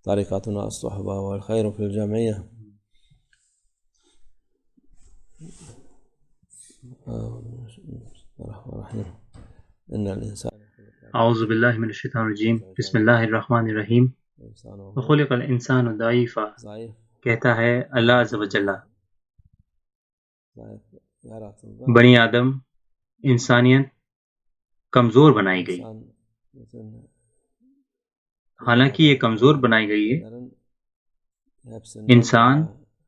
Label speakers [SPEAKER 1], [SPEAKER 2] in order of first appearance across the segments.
[SPEAKER 1] طريقتنا الصحبة والخير في الجمعية.
[SPEAKER 2] اعوذ باللہ من الشیطان الرجیم، بسم اللہ الرحمن الرحیم۔ وخلق الانسان ضعیفا، کہتا ہے اللہ عز و جل، بنی آدم انسانیت کمزور بنائی گئی۔ حالانکہ یہ کمزور بنائی گئی ہے، انسان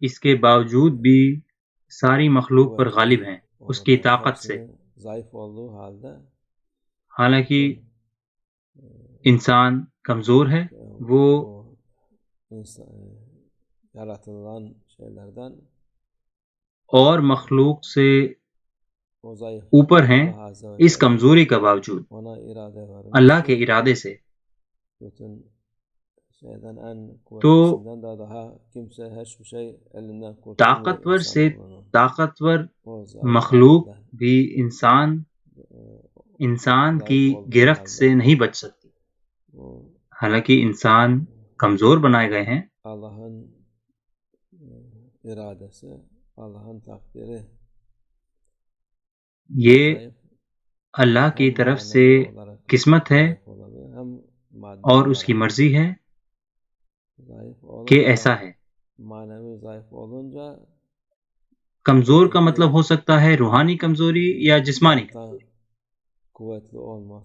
[SPEAKER 2] اس کے باوجود بھی ساری مخلوق پر غالب ہیں اس کی طاقت سے۔ حالانکہ انسان کمزور ہے، وہ اور مخلوق سے اوپر ہیں اس کمزوری کا باوجود اللہ کے ارادے سے۔ تو طاقتور سے طاقتور مخلوق بھی انسان کی گرفت سے نہیں بچ سکتی، حالانکہ انسان کمزور بنائے گئے ہیں۔ یہ اللہ کی طرف سے قسمت ہے اور اس کی مرضی ہے کہ ایسا ہے۔ کمزور کا مطلب ہو سکتا ہے روحانی کمزوری یا جسمانی کمزوری۔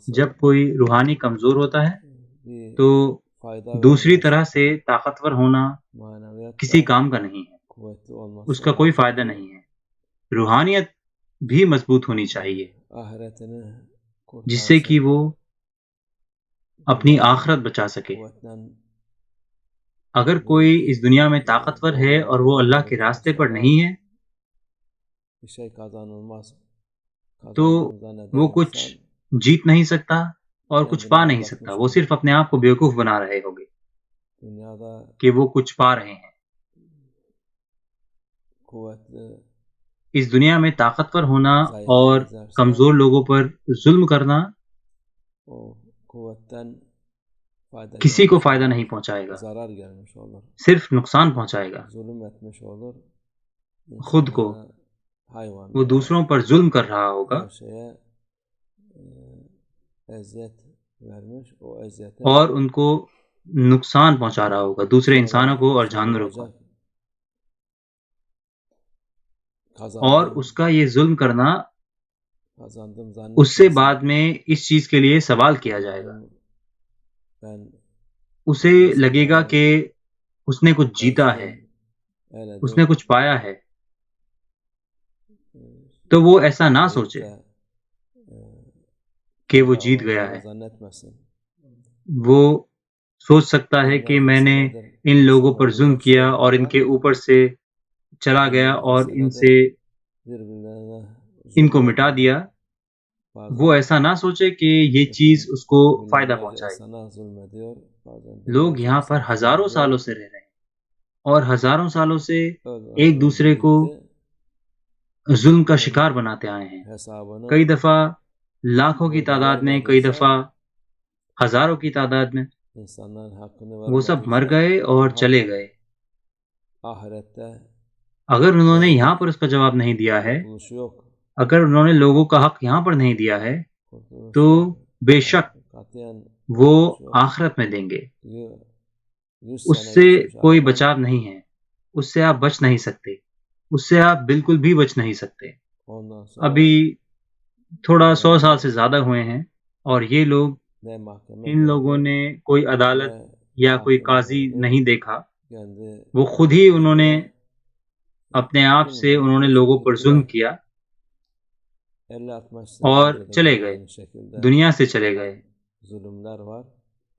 [SPEAKER 2] جب کوئی روحانی کمزور ہوتا ہے تو دوسری طرح سے طاقتور ہونا کسی کام کا نہیں ہے، اس کا کوئی فائدہ نہیں ہے۔ روحانیت بھی مضبوط ہونی چاہیے جس سے کہ وہ اپنی آخرت بچا سکے۔ اگر کوئی اس دنیا میں طاقتور ہے اور وہ اللہ کے راستے پر نہیں ہے تو وہ کچھ جیت نہیں سکتا اور کچھ پا نہیں سکتا، وہ صرف اپنے آپ کو بیوقوف بنا رہے ہوگے کہ وہ کچھ پا رہے ہیں۔ اس دنیا میں طاقتور ہونا اور کمزور لوگوں پر ظلم کرنا کسی کو فائدہ نہیں پہنچائے گا، صرف نقصان پہنچائے گا خود کو۔ وہ دوسروں پر ظلم کر رہا ہوگا اور ان کو نقصان پہنچا رہا ہوگا، دوسرے انسانوں کو اور جانوروں کو، اور اس کا یہ ظلم کرنا اس سے بعد میں اس چیز کے لیے سوال کیا جائے گا۔ اسے لگے گا کہ اس نے کچھ جیتا ہے، اس نے کچھ پایا ہے، تو وہ ایسا نہ سوچے کہ وہ جیت گیا ہے۔ وہ سوچ سکتا ہے کہ میں نے ان لوگوں پر ظلم کیا اور ان کے اوپر سے چلا گیا اور ان کو مٹا دیا۔ وہ ایسا نہ سوچے کہ یہ چیز اس کو فائدہ پہنچائے۔ لوگ یہاں پر ہزاروں سالوں سے رہ رہے ہیں اور ہزاروں سالوں سے ایک دوسرے کو ظلم کا شکار بناتے آئے ہیں، کئی دفعہ لاکھوں کی تعداد میں، کئی دفعہ ہزاروں کی تعداد میں۔ وہ سب مر گئے اور چلے گئے۔ اگر انہوں نے یہاں پر اس کا جواب نہیں دیا ہے، اگر انہوں نے لوگوں کا حق یہاں پر نہیں دیا ہے تو بے شک وہ آخرت میں دیں گے۔ اس سے کوئی بچاؤ نہیں ہے، اس سے آپ بچ نہیں سکتے، اس سے آپ بالکل بھی بچ نہیں سکتے۔ ابھی تھوڑا 100 سال سے زیادہ ہوئے ہیں اور یہ لوگ، ان لوگوں نے کوئی عدالت یا کوئی قاضی نہیں دیکھا، وہ خود ہی انہوں نے اپنے آپ سے انہوں نے لوگوں پر ظلم کیا اور چلے گئے، دنیا سے چلے گئے۔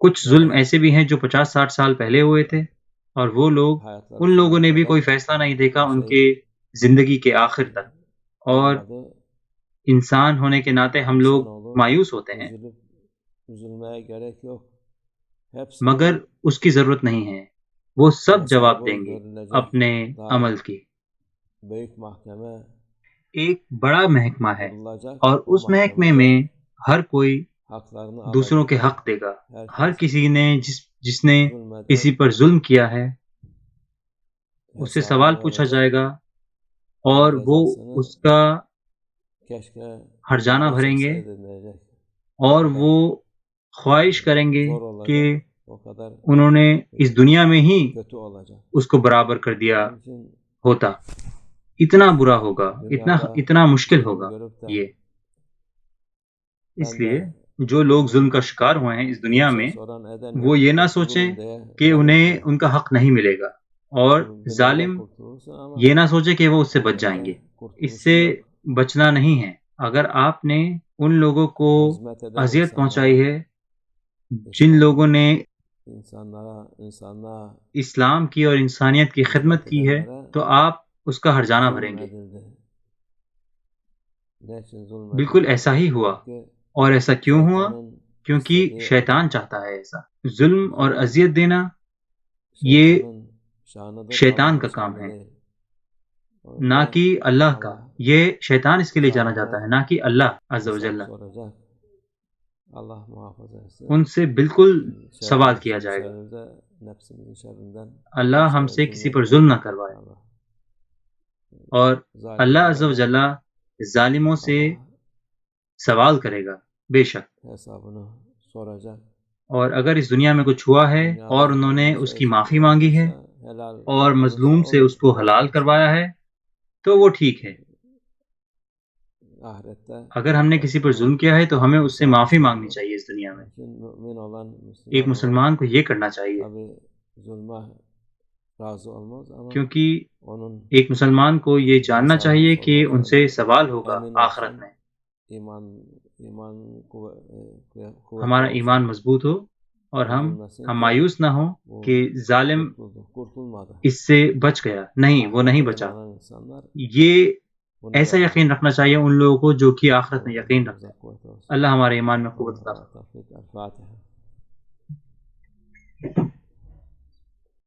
[SPEAKER 2] کچھ ظلم ایسے بھی ہیں جو 50-60 سال پہلے ہوئے تھے اور وہ لوگ، ان لوگوں نے بھی کوئی فیصلہ نہیں دیکھا ان کے زندگی کے آخر تک، اور انسان ہونے کے ناطے ہم لوگ مایوس ہوتے ہیں، مگر اس کی ضرورت نہیں ہے، وہ سب جواب دیں گے اپنے عمل کی۔ ایک بڑا محکمہ ہے اور اس محکمے میں ہر کوئی دوسروں کے حق دے گا. ہر کسی نے جس نے کسی پر ظلم کیا ہے اس سے سوال پوچھا جائے گا اور وہ اس کا ہرجانہ بھریں گے اور وہ خواہش کریں گے کہ انہوں نے اس دنیا میں ہی اس کو برابر کر دیا ہوتا. اتنا برا ہوگا, اتنا مشکل ہوگا یہ. اس لیے جو لوگ ظلم کا شکار ہوئے ہیں اس دنیا میں وہ یہ نہ سوچیں کہ انہیں ان کا حق نہیں ملے گا, اور ظالم یہ نہ سوچے کہ وہ اس سے بچ جائیں گے. اس سے بچنا نہیں ہے. اگر آپ نے ان لوگوں کو اذیت پہنچائی ہے جن لوگوں نے اسلام کی اور انسانیت کی خدمت کی ہے تو آپ اس کا ہرجانہ بھریں گے. بالکل ایسا ہی ہوا. اور ایسا کیوں ہوا؟ کیونکہ شیطان چاہتا ہے ایسا. ظلم اور اذیت دینا یہ شیطان کا کام ہے, نہ کہ اللہ کا. یہ شیطان اس کے لیے جانا جاتا ہے, نہ کہ اللہ عز و جل. ان سے بالکل سوال کیا جائے گا. اللہ ہم سے کسی پر ظلم نہ کروائے. اور اللہ عز و جل ظالموں سے سوال کرے گا بے شک. اور اگر اس دنیا میں کچھ ہوا ہے اور انہوں نے اس کی معافی مانگی ہے اور مظلوم سے اس کو حلال کروایا ہے تو وہ ٹھیک ہے. اگر ہم نے کسی پر ظلم کیا ہے تو ہمیں اس سے معافی مانگنی چاہیے اس دنیا میں. ایک مسلمان کو یہ کرنا چاہیے, کیونکہ ایک مسلمان کو یہ جاننا چاہیے کہ ان سے سوال ہوگا آخرت میں. ہمارا ایمان مضبوط ہو اور ہم مایوس نہ ہوں کہ ظالم اس سے بچ گیا. نہیں, وہ نہیں بچا. یہ ایسا یقین رکھنا چاہیے ان لوگوں کو جو کہ آخرت میں یقین رکھتے ہیں. اللہ ہمارے ایمان میں قوت عطا فرمائے.